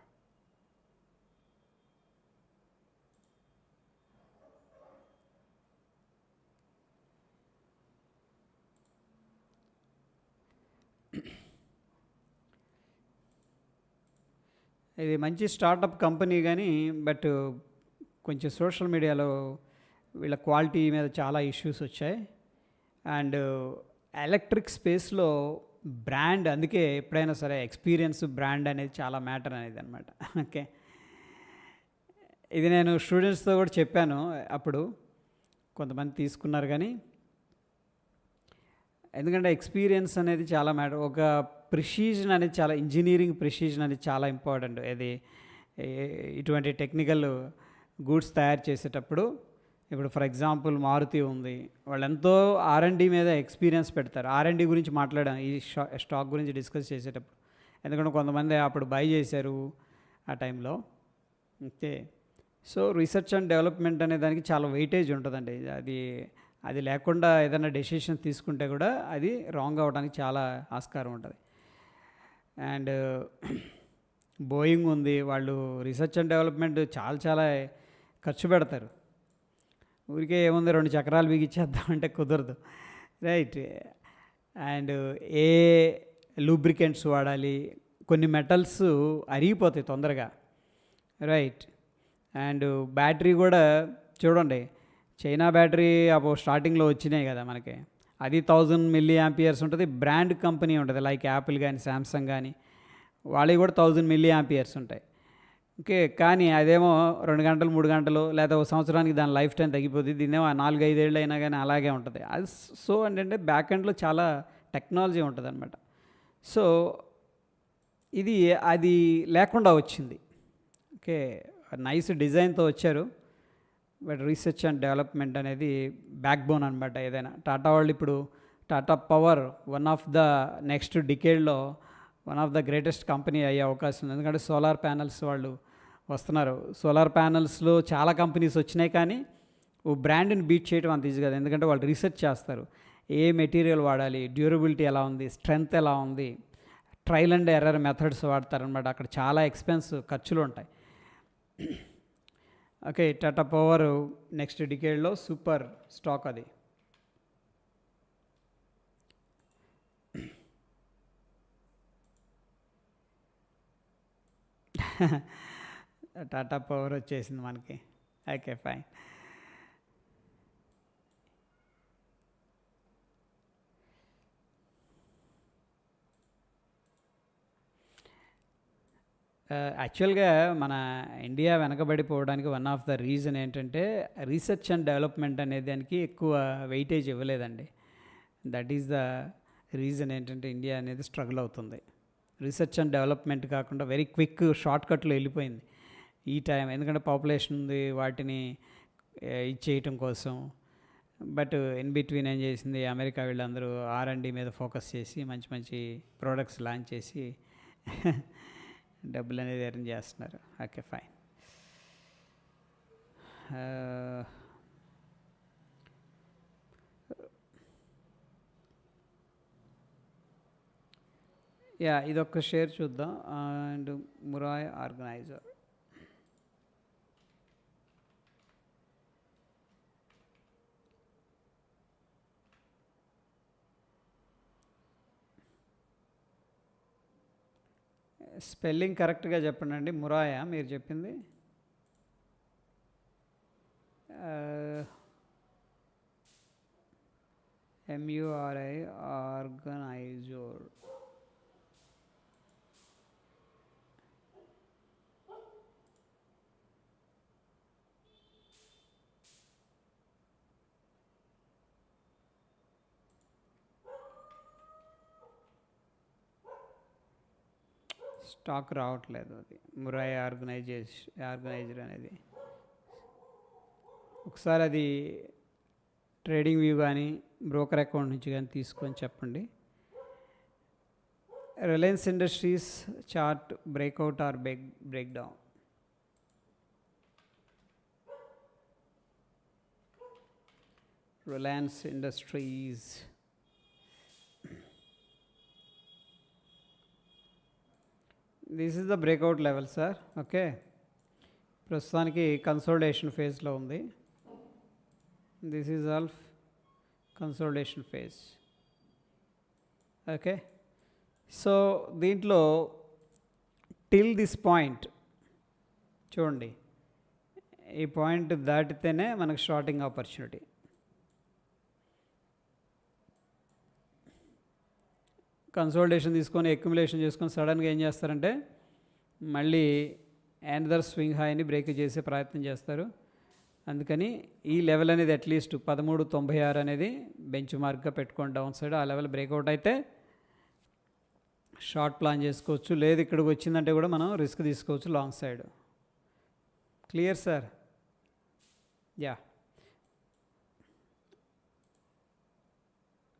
ఇది మంచి స్టార్టప్ కంపెనీ కానీ, బట్ కొంచెం సోషల్ మీడియాలో వీళ్ళ క్వాలిటీ మీద చాలా ఇష్యూస్ వచ్చాయి. అండ్ ఎలక్ట్రిక్ స్పేస్లో బ్రాండ్, అందుకే ఎప్పుడైనా సరే ఎక్స్పీరియన్స్, బ్రాండ్ అనేది చాలా మ్యాటర్ అనేది అనమాట. ఓకే, ఇది నేను స్టూడెంట్స్తో కూడా చెప్పాను. అప్పుడు కొంతమంది తీసుకున్నారు కానీ, ఎందుకంటే ఎక్స్పీరియన్స్ అనేది చాలా మ్యాటర్. ఒక ప్రిసిజన్ అనేది చాలా, ఇంజనీరింగ్ ప్రిసిజన్ అనేది చాలా ఇంపార్టెంట్. ఇది ఇటువంటి టెక్నికల్ గూడ్స్ తయారు చేసేటప్పుడు, ఇప్పుడు ఫర్ ఎగ్జాంపుల్ మారుతి ఉంది, వాళ్ళు ఎంతో R&D మీద ఎక్స్పీరియన్స్ పెడతారు. R&D గురించి మాట్లాడాం ఈ స్టాక్ గురించి డిస్కస్ చేసేటప్పుడు, ఎందుకంటే కొంతమంది అప్పుడు బై చేశారు ఆ టైంలో. Okay, so research and development అనే దానికి చాలా వెయిటేజ్ ఉంటుందండి. అది లేకుండా ఏదైనా డెసిషన్ తీసుకుంటే కూడా అది రాంగ్ అవ్వడానికి చాలా ఆస్కారం ఉంటుంది. అండ్ బోయింగ్ ఉంది, వాళ్ళు రీసెర్చ్ అండ్ డెవలప్మెంట్ చాలా ఖర్చు పెడతారు. ఊరికే ఏముంది, 2 చక్రాలు బిగించేద్దామంటే కుదరదు. రైట్, అండ్ ఏ లూబ్రికెంట్స్ వాడాలి, కొన్ని మెటల్స్ అరిగిపోతాయి తొందరగా. రైట్, అండ్ బ్యాటరీ కూడా చూడండి, చైనా బ్యాటరీ అప్పుడు స్టార్టింగ్లో వచ్చినాయి కదా మనకి, అది 1000 mAh ఉంటుంది. బ్రాండ్ కంపెనీ ఉంటుంది, లైక్ యాపిల్ కానీ శాంసంగ్ కానీ, వాళ్ళవి కూడా 1000 mAh ఉంటాయి. ఓకే, కానీ అదేమో 2 గంటలు 3 గంటలు లేదా ఒక సంవత్సరానికి దాని లైఫ్ టైం తగ్గిపోతుంది. దీన్నేమో 4-5 ఏళ్ళు అయినా కానీ అలాగే ఉంటుంది. అది సో అంటే బ్యాక్ ఎండ్లో చాలా టెక్నాలజీ ఉంటుంది అనమాట. సో ఇది అది లేకుండా వచ్చింది. ఓకే, నైస్ డిజైన్తో వచ్చారు, బట్ రీసెర్చ్ అండ్ డెవలప్మెంట్ అనేది బ్యాక్ బోన్ అనమాట. ఏదైనా టాటా వాళ్ళు ఇప్పుడు Tata power one of the next డికేడ్లో one of the greatest company అయ్యే అవకాశం ఉంది. ఎందుకంటే సోలార్ ప్యానల్స్ వాళ్ళు వస్తున్నారు. సోలార్ ప్యానల్స్లో చాలా కంపెనీస్ వచ్చినాయి, కానీ ఓ బ్రాండ్ని బీట్ చేయడం అంత ఈజీ కాదు. ఎందుకంటే వాళ్ళు రీసెర్చ్ చేస్తారు, ఏ మెటీరియల్ వాడాలి, డ్యూరబిలిటీ ఎలా ఉంది, స్ట్రెంగ్త్ ఎలా ఉంది, ట్రయల్ అండ్ ఎర్రర్ మెథడ్స్ వాడతారనమాట. అక్కడ చాలా ఖర్చులు ఉంటాయి. ఓకే, టాటా పవర్ నెక్స్ట్ డికేడ్లో సూపర్ స్టాక్ అది. టాటా పవర్ వచ్చేసింది మనకి. Okay, fine. యాక్చువల్గా మన ఇండియా వెనకబడిపోవడానికి వన్ ఆఫ్ ద రీజన్ ఏంటంటే రీసెర్చ్ అండ్ డెవలప్మెంట్ అనే దానికి ఎక్కువ వెయిటేజ్ ఇవ్వలేదండి. దట్ ఈస్ ద రీజన్ ఏంటంటే ఇండియా అనేది స్ట్రగుల్ అవుతుంది. రీసెర్చ్ అండ్ డెవలప్మెంట్ కాకుండా వెరీ క్విక్ షార్ట్ కట్లో వెళ్ళిపోయింది ఈ టైం, ఎందుకంటే పాపులేషన్ ఉంది, వాటిని ఇచ్చేయటం కోసం. బట్ ఇన్ బిట్వీన్ ఏం చేసింది, అమెరికా వీళ్ళందరూ R&D మీద ఫోకస్ చేసి మంచి మంచి ప్రోడక్ట్స్ లాంచ్ చేసి డబ్బులు అనేది ఎర్న్ చేస్తున్నారు. Okay, fine. యా, ఇదొక షేర్ చూద్దాం. And Murae organiser. స్పెల్లింగ్ కరెక్ట్గా చెప్పండి అండి. మురాయా మీరు చెప్పింది? MURI organiser. స్టాక్ రావట్లేదు. అది మురాయ్ ఆర్గనైజర్ అనేది. ఒకసారి అది ట్రేడింగ్ వ్యూ కానీ బ్రోకర్ అకౌంట్ నుంచి కానీ తీసుకొని చెప్పండి. Reliance industries chart breakout or break down. Reliance industries this is the breakout level sir. Okay, ప్రస్తుతానికి కన్సోలిడేషన్ ఫేజ్లో ఉంది. This is all consolidation phase. Okay, so దీంట్లో టిల్ దిస్ పాయింట్ చూడండి, ఈ పాయింట్ దాటితేనే మనకు షార్టింగ్ ఆపర్చునిటీ. కన్సోలిడేషన్ తీసుకొని accumulation చేసుకొని సడన్గా ఏం చేస్తారంటే మళ్ళీ అనదర్ స్వింగ్ హైని బ్రేక్ చేసే ప్రయత్నం చేస్తారు. అందుకని ఈ లెవెల్ అనేది అట్లీస్ట్ 1396 అనేది బెంచ్ మార్క్గా పెట్టుకోండి డౌన్ సైడ్. ఆ లెవెల్ బ్రేక్అవుట్ అయితే షార్ట్ ప్లాన్ చేసుకోవచ్చు, లేదు ఇక్కడికి వచ్చిందంటే కూడా మనం రిస్క్ తీసుకోవచ్చు long side. Clear sir? Yeah.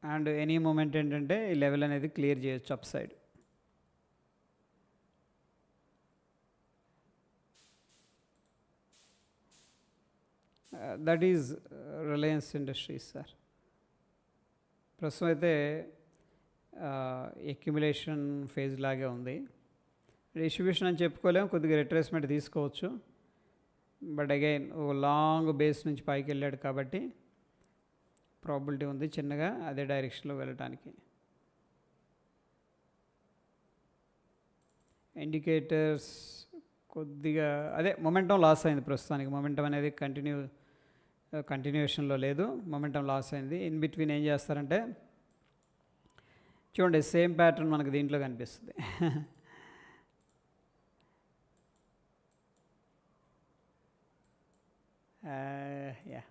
And any moment ఏంటంటే ఈ లెవెల్ అనేది క్లియర్ చేయొచ్చు up side. That is Reliance Industries sir. ప్రస్తుతం అయితే అక్యుములేషన్ ఫేజ్ లాగే ఉంది. డిస్ట్రిబ్యూషన్ అని చెప్పుకోలేము, కొద్దిగా రిట్రేస్మెంట్ తీసుకోవచ్చు. బట్ అగైన్ ఓ లాంగ్ బేస్ నుంచి పైకి వెళ్ళాడు కాబట్టి ప్రాబిలిటీ ఉంది చిన్నగా అదే డైరెక్షన్లో వెళ్ళటానికి. ఇండికేటర్స్ కొద్దిగా అదే మొమెంటం లాస్ అయింది ప్రస్తుతానికి. మొమెంటం అనేది కంటిన్యూషన్లో లేదు, మొమెంటం లాస్ అయింది. ఇన్ బిట్వీన్ ఏం చేస్తారంటే చూడండి, సేమ్ ప్యాటర్న్ మనకు దీంట్లో కనిపిస్తుంది. యా,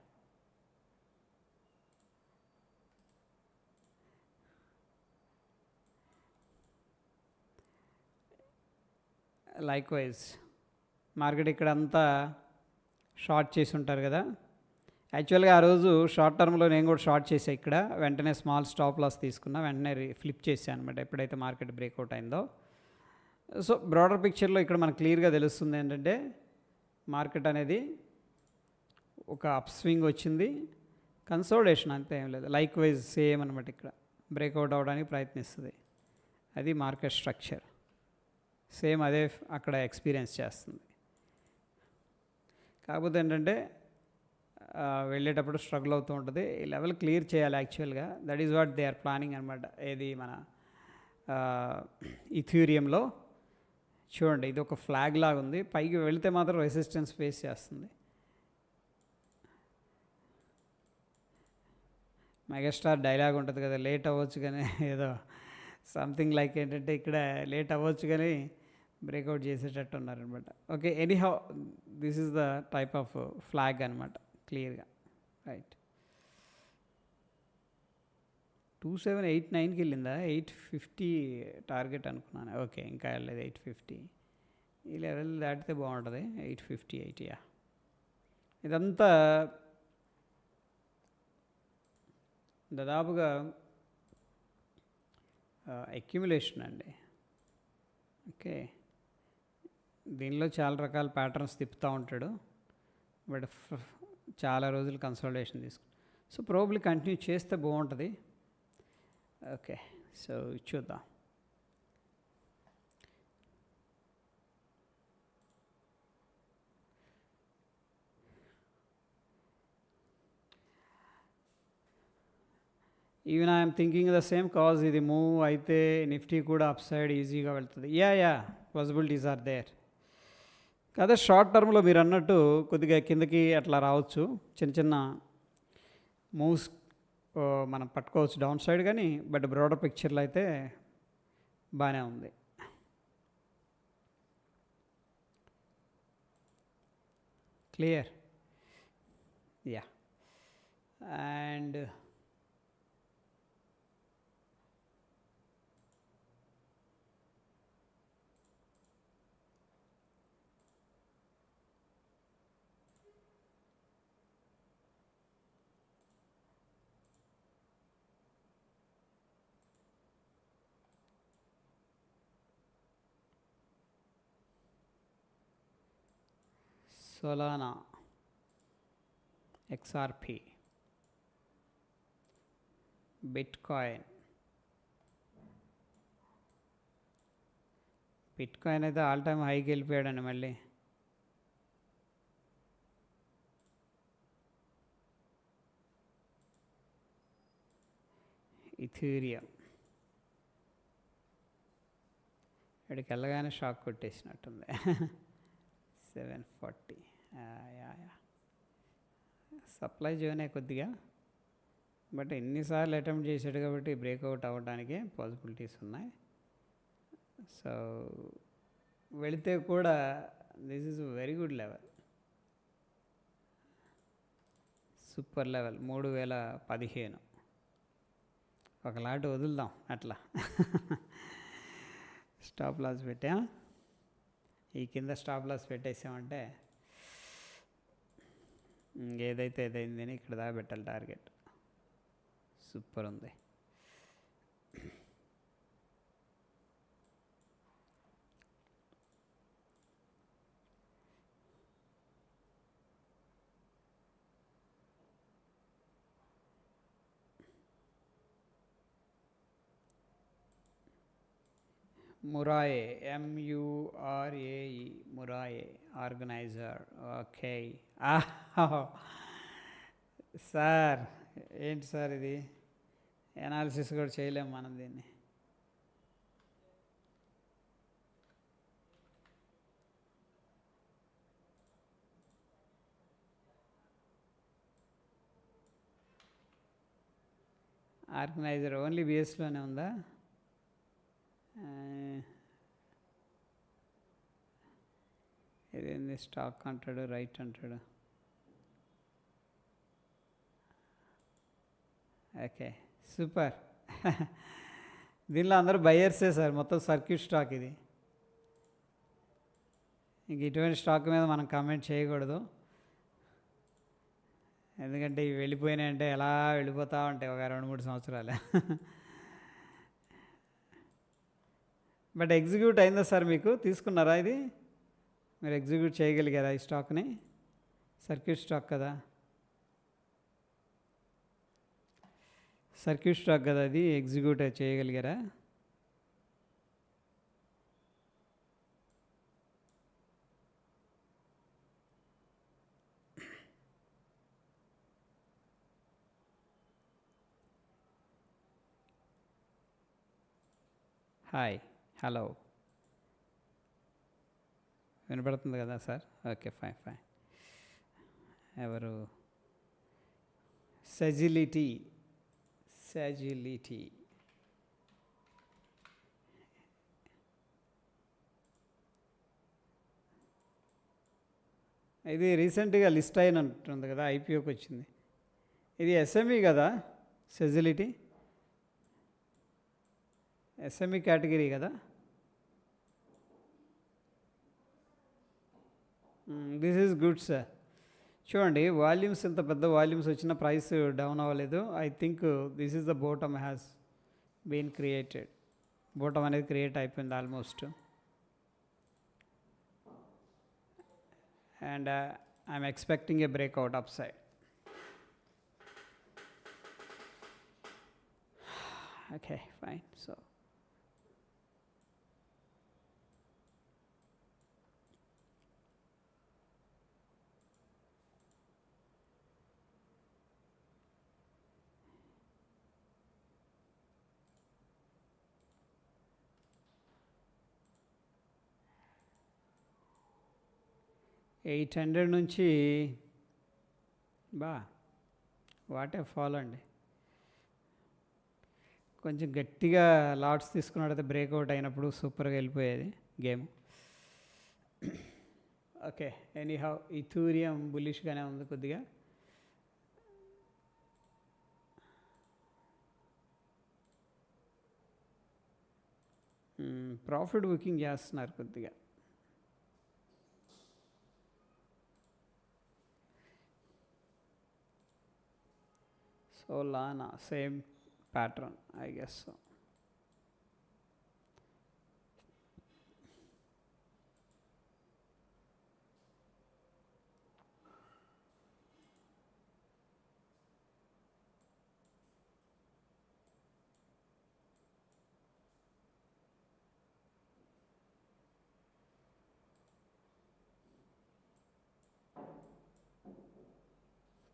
లైక్వైజ్ మార్కెట్ ఇక్కడ అంతా షార్ట్ చేసి ఉంటారు కదా. యాక్చువల్గా ఆ రోజు షార్ట్ టర్మ్లో నేను కూడా షార్ట్ చేసాను. ఇక్కడ వెంటనే స్మాల్ స్టాప్ లాస్ తీసుకున్నా, వెంటనే ఫ్లిప్ చేశాను అనమాట ఎప్పుడైతే మార్కెట్ బ్రేక్అవుట్ అయిందో. సో బ్రాడర్ పిక్చర్లో ఇక్కడ మనకు క్లియర్గా తెలుస్తుంది ఏంటంటే మార్కెట్ అనేది ఒక అప్ స్వింగ్ వచ్చింది, కన్సోలిడేషన్ అంతే, ఏం లేదు. లైక్వైజ్ సేమ్ అనమాట, ఇక్కడ బ్రేక్అవుట్ అవ్వడానికి ప్రయత్నిస్తుంది. అది మార్కెట్ స్ట్రక్చర్, సేమ్ అదే అక్కడ ఎక్స్పీరియన్స్ చేస్తుంది. కాకపోతే ఏంటంటే వెళ్ళేటప్పుడు స్ట్రగుల్ అవుతూ ఉంటుంది. ఈ లెవెల్ క్లియర్ చేయాలి యాక్చువల్గా. That is what they are planning అనమాట. ఏది మన ఇథీరియంలో చూడండి, ఇది ఒక ఫ్లాగ్ లాగా ఉంది. పైకి వెళితే మాత్రం రెసిస్టెన్స్ ఫేస్ చేస్తుంది. మెగాస్టార్ డైలాగ్ ఉంటుంది కదా, లేట్ అవ్వచ్చు కానీ ఏదో సంథింగ్ లైక్ ఏంటంటే ఇక్కడ లేట్ అవ్వచ్చు కానీ బ్రేక్అవుట్ చేసేటట్టు ఉన్నారనమాట. Okay, anyhow this is the type of flag అనమాట క్లియర్గా. రైట్, 2789కి వెళ్ళిందా? 850 టార్గెట్ అనుకున్నాను. ఓకే, ఇంకా వెళ్ళలేదు 850. ఈ లెవెల్ దాటితే బాగుంటుంది. 858. యా, ఇదంతా దాదాపుగా అక్యుములేషన్ అండి. ఓకే, దీనిలో చాలా రకాల ప్యాటర్న్స్ తిప్పుతూ ఉంటాడు, బట్ చాలా రోజులు కన్సల్టేషన్ తీసుకు. సో ప్రోబ్లీ కంటిన్యూ చేస్తే బాగుంటుంది. ఓకే, సో చూద్దాం. Even I'm thinking the same cause. ఇది మూవ్ అయితే నిఫ్టీ కూడా అప్ సైడ్ ఈజీగా వెళ్తుంది. Yeah possibilities are there. అదే షార్ట్ టర్మ్లో మీరు అన్నట్టు కొద్దిగా కిందకి అట్లా రావచ్చు, చిన్న చిన్న మూవ్స్ మనం పట్టుకోవచ్చు డౌన్ సైడ్, కానీ బట్ బ్రాడర్ పిక్చర్లో అయితే బాగానే ఉంది. Clear? Yeah. And Solana, XRP, bitcoin. Bitcoin అయితే ఆల్ టైమ్ హైకి వెళ్ళిపోయాడండి మళ్ళీ. ఇథీరియం ఇక్కడికి వెళ్ళగానే షాక్ కొట్టేసినట్టుంది. 740. యా సప్లై జోనే కొద్దిగా, బట్ ఎన్నిసార్లు అటెంప్ట్ చేశాడు కాబట్టి బ్రేక్అవుట్ అవ్వడానికి పాసిబిలిటీస్ ఉన్నాయి. సో వెళితే కూడా this is very good level, super level. 3015 ఒకలాంటి వదులుదాం అట్లా. స్టాప్ లాస్ పెట్టా, ఈ కింద స్టాప్ లాస్ పెట్టేసామంటే ఏదైతే ఏదైందని ఇక్కడ దాకా పెట్టాలి టార్గెట్. సూపర్ ఉంది. మురాయే, MURAE, మురాయే ఆర్గనైజర్. ఓకే సార్, ఏంటి సార్ ఇది? ఎనాలిసిస్ కూడా చేయలేము మనం దీన్ని. ఆర్గనైజర్ ఓన్లీ బిఎస్లోనే ఉందా? ఇదేంది స్టాక్ అంటాడు, రైట్ అంటాడు. Okay super. దీనిలో అందరూ బయర్సే సార్, మొత్తం సర్క్యూట్ స్టాక్ ఇది. ఇంక ఇటువంటి స్టాక్ మీద మనం కామెంట్ చేయకూడదు, ఎందుకంటే ఇవి వెళ్ళిపోయినాయంటే ఎలా వెళ్ళిపోతూ ఉంటాయి ఒక 2-3 సంవత్సరాలు. బట్ ఎగ్జిక్యూట్ అయిందా సార్? మీకు తీసుకున్నారా ఇది? మీరు ఎగ్జిక్యూట్ చేయగలిగారా ఈ స్టాక్ని? సర్క్యూట్ స్టాక్ కదా, సర్క్యూట్ స్టాక్ కదా అది, ఎగ్జిక్యూట్ చేయగలిగారా? హాయ్, హలో, వినపడుతుంది కదా సార్? Okay fine. ఎవరు? సజిలిటీ. ఇది రీసెంట్గా లిస్ట్ అయినట్టుంది కదా, ఐపీఓకి వచ్చింది. ఇది ఎస్ఎంఈ కదా, సజిలిటీ ఎస్ఎంఈ కేటగిరీ కదా. This is good sir. చూడండి, వాల్యూమ్స్, ఇంత పెద్ద వాల్యూమ్స్ వచ్చిన ప్రైస్ డౌన్ అవ్వలేదు. I think this is the bottom has been created. Bottom అనేది క్రియేట్ అయిపోయింది almost. and I'm expecting a breakout upside. Okay, fine. So $800 నుంచి what a fall అండి. కొంచెం గట్టిగా లాట్స్ తీసుకున్నట్టయితే బ్రేక్అవుట్ అయినప్పుడు సూపర్గా వెళ్ళిపోయేది గేమ్. ఓకే, ఎనీహౌ ఇథూరియం బులిష్గానే ఉంది కొద్దిగా. ప్రాఫిట్ బుకింగ్ చేస్తున్నారు కొద్దిగా. Solana, same pattern, I guess so.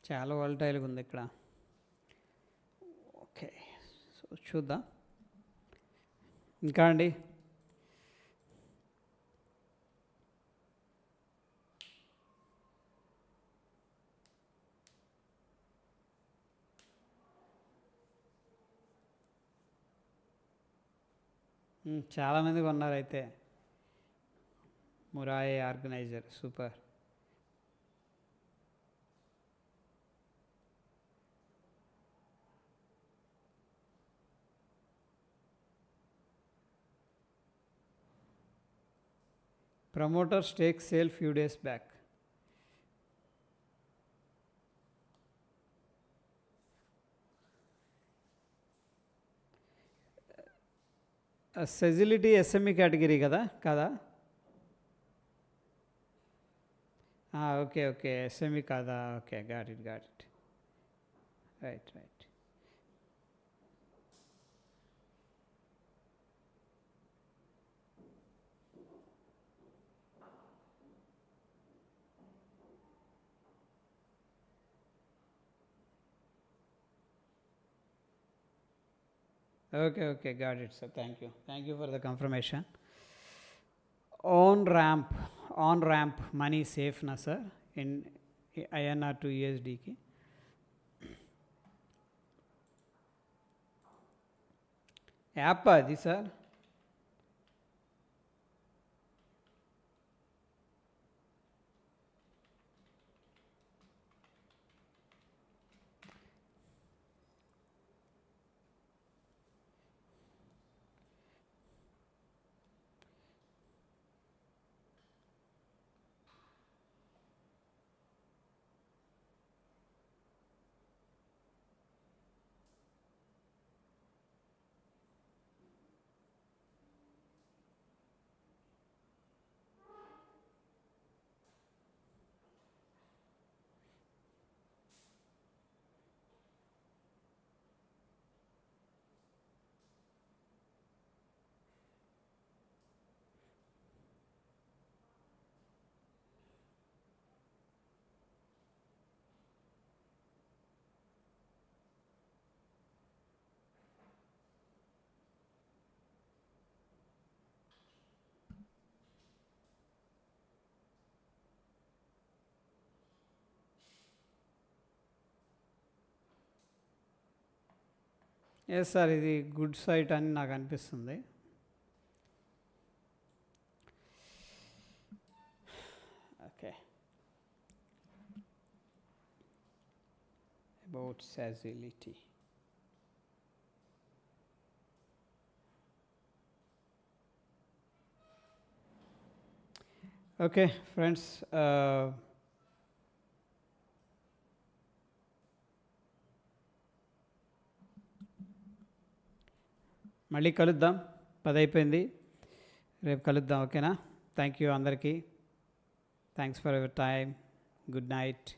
చాలా వాలటైల్గా ఉంది ఇక్కడ. ఓకే, సో చూద్దాం. ఇంకా అండి, చాలామంది కొన్నారు అయితే. Murae organiser, super. Promoter stake sale few days back. సెజిలిటీ ఎస్ఎంఈ కేటగిరీ కదా కాదా? ఓకే ఓకే, ఎస్ఎంఈ కాదా? Okay, got it right. Okay, got it, sir. Thank you for the confirmation. On ramp money safe na sir in INR to USD ki. App adi sir. Yes sir, ఇది good site అని నాకు అనిపిస్తుంది. Okay, about సెజిలిటీ. Okay friends, మళ్ళీ కలుద్దాం. 10 అయిపోయింది, రేపు కలుద్దాం. ఓకేనా? థ్యాంక్ యూ అందరికీ. Thanks for your time. Good night.